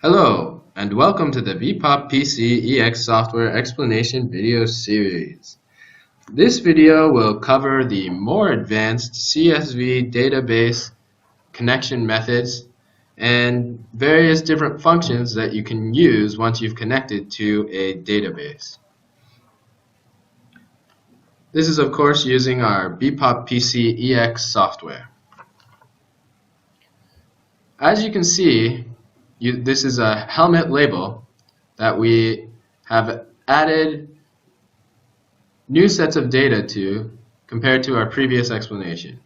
Hello, and welcome to the BEPOP PC EX software explanation video series. This video will cover the more advanced CSV database connection methods and various different functions that you can use once you've connected to a database. This is of course using our BEPOP PC EX software. As you can see, this is a helmet label that we have added new sets of data to compared to our previous explanation.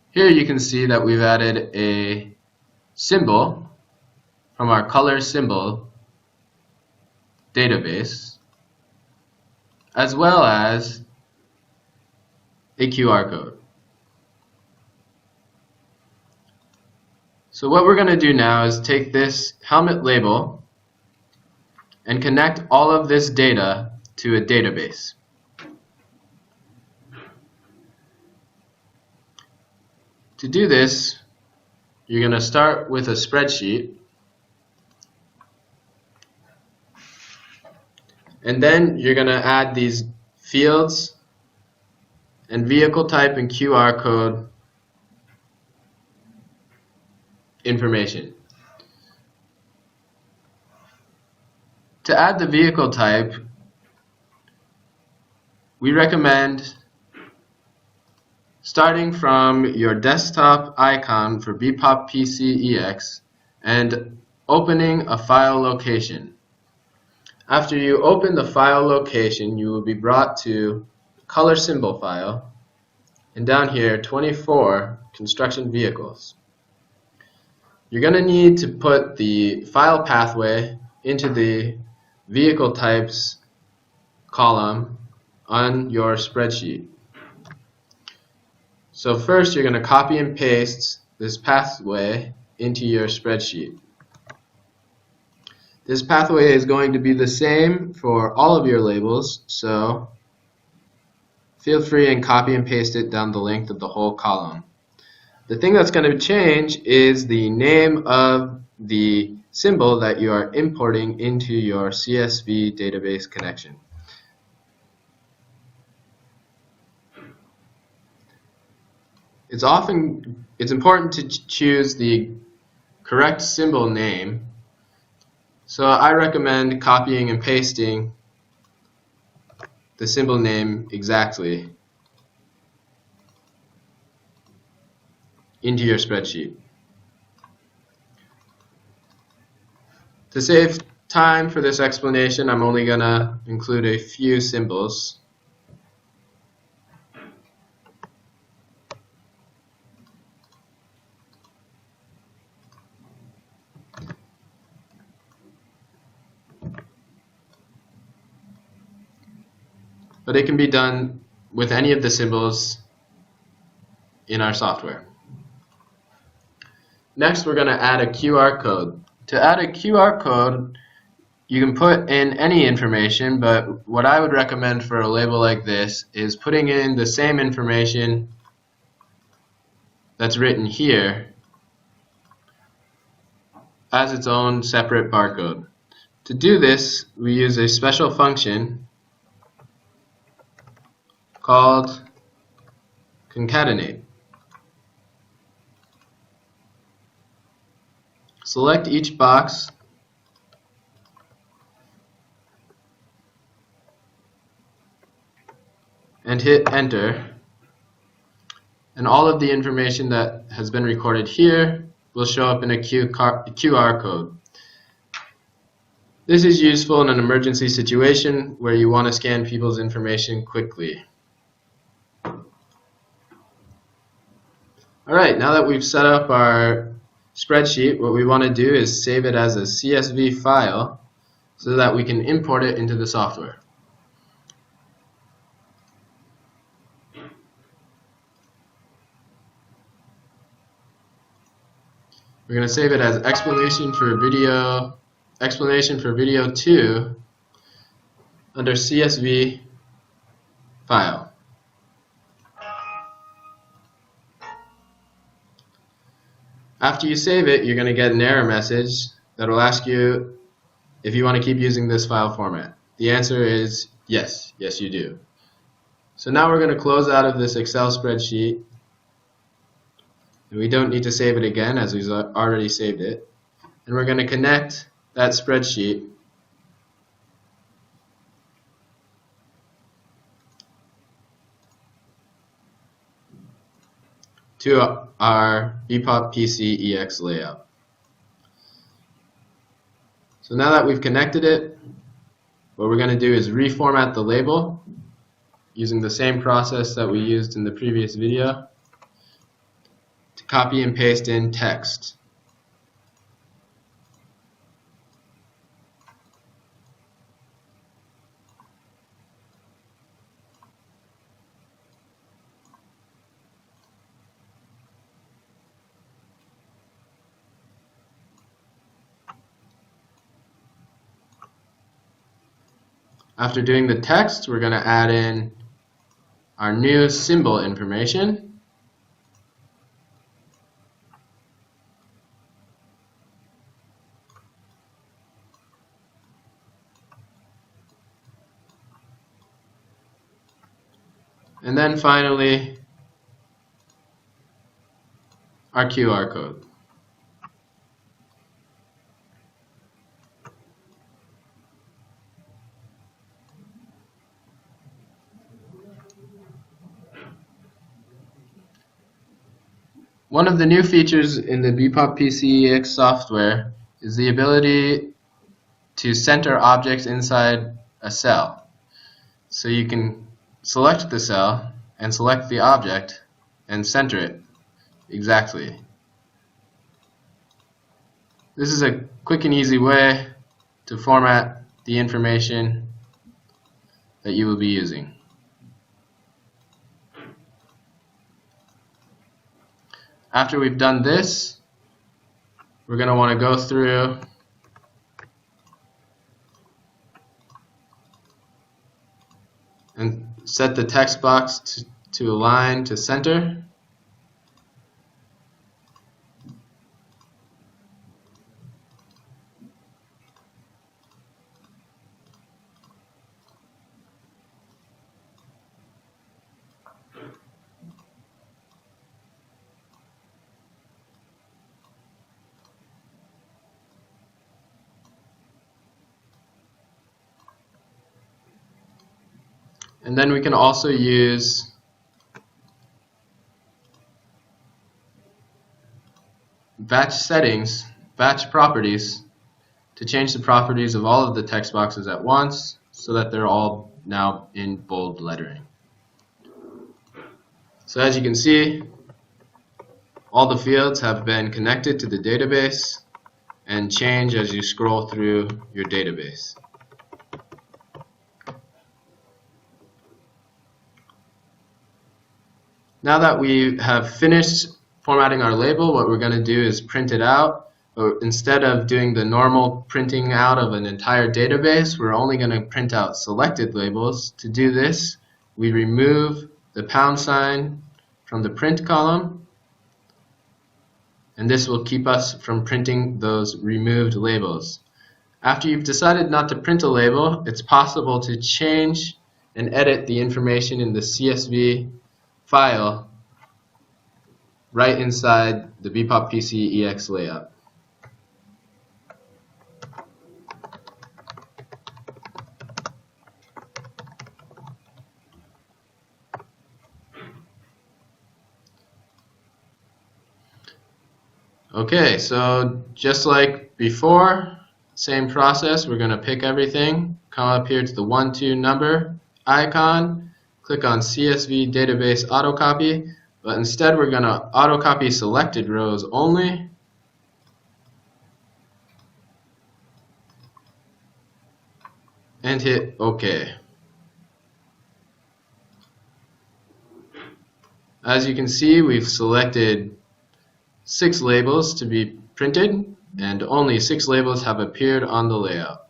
Here you can see that we've added a symbol from our color symbol database, as well as a QR code. So what we're going to do now is take this helmet label and connect all of this data to a database. To do this, you're going to start with a spreadsheet, and then you're going to add these fields and vehicle type and QR code information. To add the vehicle type, we recommend starting from your desktop icon for BEPOP PC EX and opening a file location. After you open the file location, you will be brought to color symbol file, and down here 24 construction vehicles. You're going to need to put the file pathway into the vehicle types column on your spreadsheet. So first you're going to copy and paste this pathway into your spreadsheet. This pathway is going to be the same for all of your labels, so feel free and copy and paste it down the length of the whole column. The thing that's going to change is the name of the symbol that you are importing into your CSV database connection. It's important to choose the correct symbol name, so I recommend copying and pasting the symbol name exactly into your spreadsheet. To save time for this explanation, I'm only going to include a few symbols. But it can be done with any of the symbols in our software. Next, we're going to add a QR code. To add a QR code, you can put in any information, but what I would recommend for a label like this is putting in the same information that's written here as its own separate barcode. To do this, we use a special function called concatenate. Select each box and hit enter, and all of the information that has been recorded here will show up in a QR code. This is useful in an emergency situation where you want to scan people's information quickly. Alright, now that we've set up our spreadsheet, what we want to do is save it as a CSV file so that we can import it into the software. We're going to save it as explanation for video 2 under CSV file. After you save it, you're going to get an error message that will ask you if you want to keep using this file format. The answer is yes, yes you do. So now we're going to close out of this Excel spreadsheet, and we don't need to save it again as we've already saved it. And we're going to connect that spreadsheet to our BEPOP PC EX layout. So now that we've connected it, what we're going to do is reformat the label using the same process that we used in the previous video to copy and paste in text. After doing the text, we're going to add in our new symbol information. And then finally, our QR code. One of the new features in the BEPOP PC EX software is the ability to center objects inside a cell. So you can select the cell and select the object and center it exactly. This is a quick and easy way to format the information that you will be using. After we've done this, we're going to want to go through and set the text box to align to center. And then we can also use batch settings, batch properties, to change the properties of all of the text boxes at once so that they're all now in bold lettering. So as you can see, all the fields have been connected to the database and change as you scroll through your database. Now that we have finished formatting our label, what we're going to do is print it out. But instead of doing the normal printing out of an entire database, we're only going to print out selected labels. To do this, we remove the # from the print column, and this will keep us from printing those removed labels. After you've decided not to print a label, it's possible to change and edit the information in the CSV file right inside the BEPOP PC EX layout. Okay, so just like before, same process. We're going to pick everything, come up here to the 1-2 number icon, click on CSV database autocopy, but instead we're going to autocopy selected rows only. And hit OK. As you can see, we've selected 6 labels to be printed, and only 6 labels have appeared on the layout.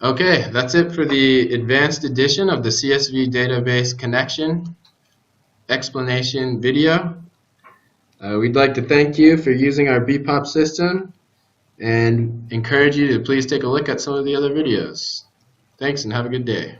Okay, that's it for the advanced edition of the CSV database connection explanation video. We'd like to thank you for using our BEPOP system and encourage you to please take a look at some of the other videos. Thanks and have a good day.